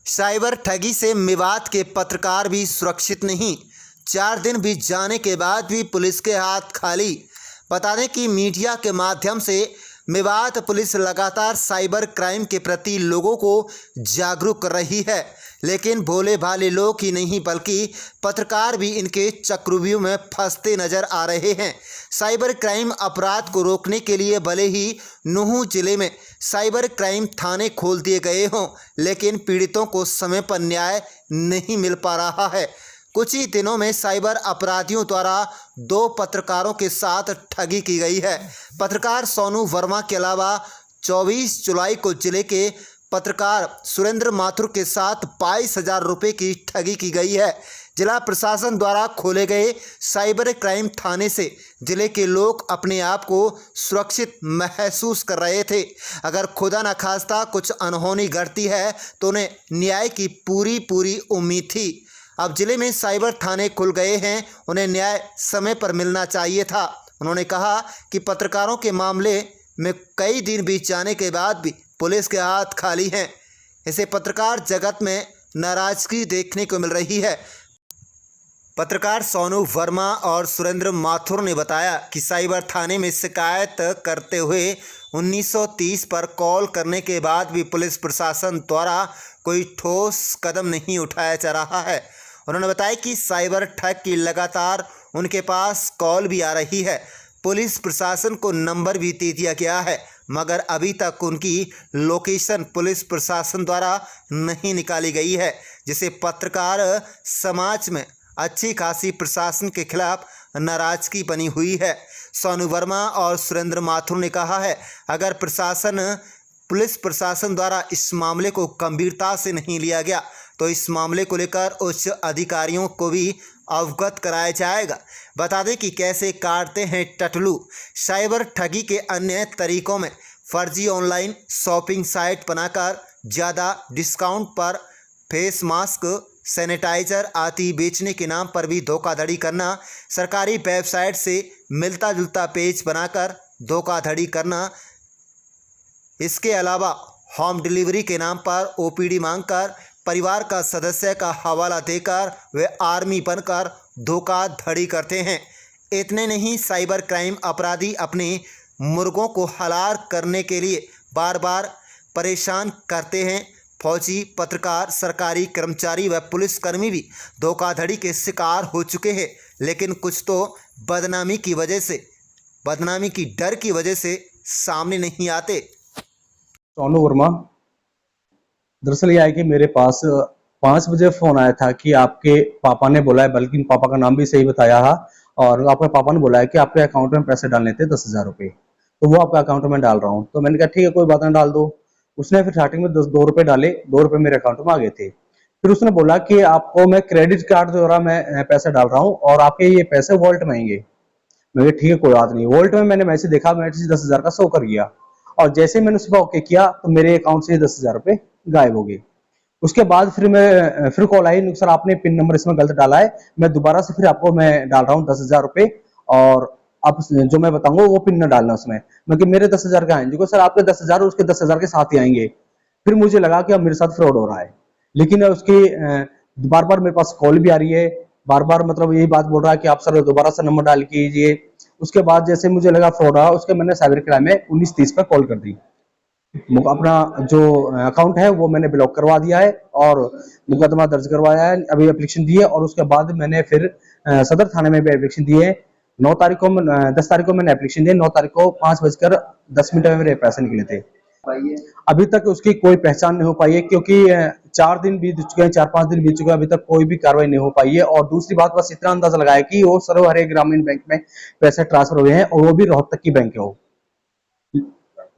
Cyber ठगी से मेवात के पत्रकार भी सुरक्षित नहीं। 4 दिन बीत जाने के बाद भी पुलिस के हाथ खाली। बता दें कि मीडिया के माध्यम से मेवात पुलिस लगातार साइबर क्राइम के प्रति लोगों को जागरूक कर रही है, लेकिन भोले भाले लोग ही नहीं बल्कि पत्रकार भी इनके चक्रव्यूह में फंसते नजर आ रहे हैं। साइबर क्राइम अपराध को रोकने के लिए भले ही नूंह जिले में साइबर क्राइम थाने खोल दिए गए हों, लेकिन पीड़ितों को समय पर न्याय नहीं मिल पा रहा है। कुछ ही दिनों में साइबर अपराधियों द्वारा 2 पत्रकारों के साथ ठगी की गई है। पत्रकार सोनू वर्मा के अलावा 24 जुलाई को जिले के पत्रकार सुरेंद्र माथुर के साथ 22,000 रुपये की ठगी की गई है। जिला प्रशासन द्वारा खोले गए साइबर क्राइम थाने से जिले के लोग अपने आप को सुरक्षित महसूस कर रहे थे। अगर खुदा न खास्ता कुछ अनहोनी घटती है तो उन्हें न्याय की पूरी उम्मीद थी। अब जिले में साइबर थाने खुल गए हैं, उन्हें न्याय समय पर मिलना चाहिए था। उन्होंने कहा कि पत्रकारों के मामले में कई दिन बीत जाने के बाद भी पुलिस के हाथ खाली हैं। इसे पत्रकार जगत में नाराजगी देखने को मिल रही है। पत्रकार सोनू वर्मा और सुरेंद्र माथुर ने बताया कि साइबर थाने में शिकायत करते हुए 1930 पर कॉल करने के बाद भी पुलिस प्रशासन द्वारा कोई ठोस कदम नहीं उठाया जा रहा है। उन्होंने बताया कि साइबर ठग की लगातार उनके पास कॉल भी आ रही है। पुलिस प्रशासन को नंबर भी दे दिया गया है, मगर अभी तक उनकी लोकेशन पुलिस प्रशासन द्वारा नहीं निकाली गई है, जिसे पत्रकार समाज में अच्छी खासी प्रशासन के खिलाफ नाराजगी बनी हुई है। सोनू वर्मा और सुरेंद्र माथुर ने कहा है, अगर पुलिस प्रशासन द्वारा इस मामले को गंभीरता से नहीं लिया गया तो इस मामले को लेकर उच्च अधिकारियों को भी अवगत कराया जाएगा। बता दें कि कैसे काटते हैं टटलू। साइबर ठगी के अन्य तरीकों में फर्जी ऑनलाइन शॉपिंग साइट बनाकर ज़्यादा डिस्काउंट पर फेस मास्क, सैनिटाइजर आदि बेचने के नाम पर भी धोखाधड़ी करना, सरकारी वेबसाइट से मिलता जुलता पेज बनाकर धोखाधड़ी करना, इसके अलावा होम डिलीवरी के नाम पर ओपीडी मांगकर परिवार का सदस्य का हवाला देकर वे आर्मी बनकर धोखाधड़ी करते हैं। इतने नहीं, साइबर क्राइम अपराधी अपने मुर्गों को हलाल करने के लिए बार बार परेशान करते हैं। फौजी, पत्रकार, सरकारी कर्मचारी व पुलिसकर्मी भी धोखाधड़ी के शिकार हो चुके हैं, लेकिन कुछ तो बदनामी की डर की वजह से सामने नहीं आते। सोनू वर्मा, दरअसल यह है कि मेरे पास 5 बजे फोन आया था कि आपके पापा ने बोला है, बल्कि पापा का नाम भी सही बताया है, और आपके पापा ने बोला है कि आपके अकाउंट में पैसे डालने थे 10,000 रुपये, तो वो आपके अकाउंट में डाल रहा हूँ। तो मैंने कहा ठीक है, कोई बात नहीं, डाल दो। उसने फिर स्टार्टिंग में 2 रुपये डाले, 2 रुपये मेरे अकाउंट में आ गए थे। फिर उसने बोला कि आपको मैं क्रेडिट कार्ड द्वारा मैं पैसे डाल रहा हूँ और आपके ये पैसे वॉलेट में आएंगे। मैं ठीक है, कोई बात नहीं। वॉलेट में मैंने मैसेज देखा, मैसेज 10,000 का शो कर गया, और जैसे मैंने सुबह ओके किया तो मेरे अकाउंट से 10,000 रुपये गायब हो गए। उसके बाद फिर कॉल आई, सर आपने पिन नंबर इसमें गलत डाला है, मैं दोबारा से फिर आपको मैं डाल रहा हूँ 10,000 रुपये, और आप जो मैं बताऊंगा वो पिन न डालना उसमें। मैं कि मेरे 10,000 का आएंगे, सर आपके 10,000 उसके 10,000 के साथ ही आएंगे। फिर मुझे लगा कि अब मेरे साथ फ्रॉड हो रहा है, लेकिन उसकी बार बार मेरे पास कॉल भी आ रही है, बार बार मतलब यही बात बोल रहा है कि आप सर दोबारा से नंबर डाल कीजिए। उसके बाद जैसे मुझे लगा फ्रॉड रहा, उसके मैंने साइबर क्राइम में 1930 पर कॉल कर दी। अपना जो अकाउंट है वो मैंने ब्लॉक करवा दिया है और मुकदमा दर्ज करवाया है, अभी एप्लीकेशन दी है, और उसके बाद मैंने फिर सदर थाने में भी एप्लीकेशन दी है। 10 तारीख को मैंने एप्लीकेशन दी, 9 तारीख को 5:10 में मेरे पैसे निकले थे। अभी तक उसकी कोई पहचान नहीं हो पाई है, क्योंकि 4 दिन बीत चुके हैं, 4-5 दिन बीत चुके हैं, अभी तक कोई भी कार्रवाई नहीं हो पाई है। और दूसरी बात, बस इतना अंदाजा लगाया कि वो सर्वहरे ग्रामीण बैंक में पैसे ट्रांसफर हुए हैं, और वो भी रोहतक की बैंक है वो।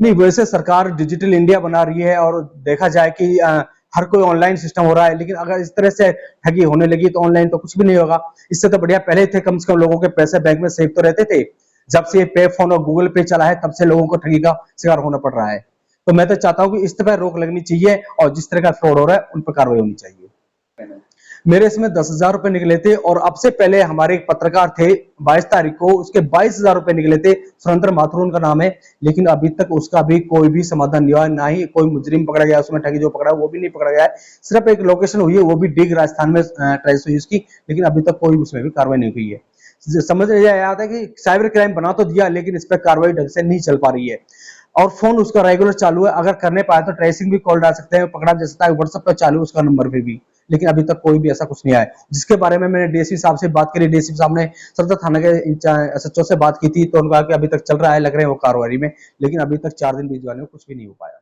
नहीं, वैसे सरकार डिजिटल इंडिया बना रही है और देखा जाए कि हर कोई ऑनलाइन सिस्टम हो रहा है, लेकिन अगर इस तरह से ठगी होने लगी तो ऑनलाइन तो कुछ भी नहीं होगा। इससे तो बढ़िया पहले थे, कम से कम लोगों के पैसे बैंक में सेव तो रहते थे। जब से पे फोन और गूगल पे चला है, तब से लोगों को ठगी का शिकार होना पड़ रहा है। तो मैं तो चाहता हूँ कि इस तरह रोक लगनी चाहिए, और जिस तरह का फ्रॉड हो रहा है उन पर कार्रवाई होनी चाहिए। मेरे इसमें 10,000 रुपए निकले थे और अब से पहले हमारे एक पत्रकार थे 22 तारीख को, उसके 22,000 रुपए निकले थे। सुरेंद्र माथुर उनका नाम है, लेकिन अभी तक उसका भी कोई भी समाधान नहीं हुआ, ना ही कोई मुजरिम पकड़ा गया, उसमें ठगी जो पकड़ा वो भी नहीं पकड़ा गया है। सिर्फ एक लोकेशन हुई है, वो भी डिग राजस्थान में ट्रेस हुई उसकी, लेकिन अभी तक कोई उसमें भी कार्रवाई नहीं हुई है। समझ में यह आता है कि साइबर क्राइम बना तो दिया, लेकिन इस पर कार्रवाई ढंग से नहीं चल पा रही है। और फोन उसका रेगुलर चालू है, अगर करने पाए तो ट्रेसिंग भी कॉल डाल सकते हैं, पकड़ा जा सकता है, व्हाट्सएप पर चालू उसका नंबर पे भी, लेकिन अभी तक कोई भी ऐसा कुछ नहीं आया। जिसके बारे में मैंने डीएसपी साहब से बात करी, डीएसपी साहब ने सदर थाना के एसएचओ से बात की थी, तो उन्होंने कहा कि अभी तक चल रहा है, लग रहे हैं वो कार्रवाई में, लेकिन अभी तक 4 दिन बीत जाने में कुछ भी नहीं हो पाया।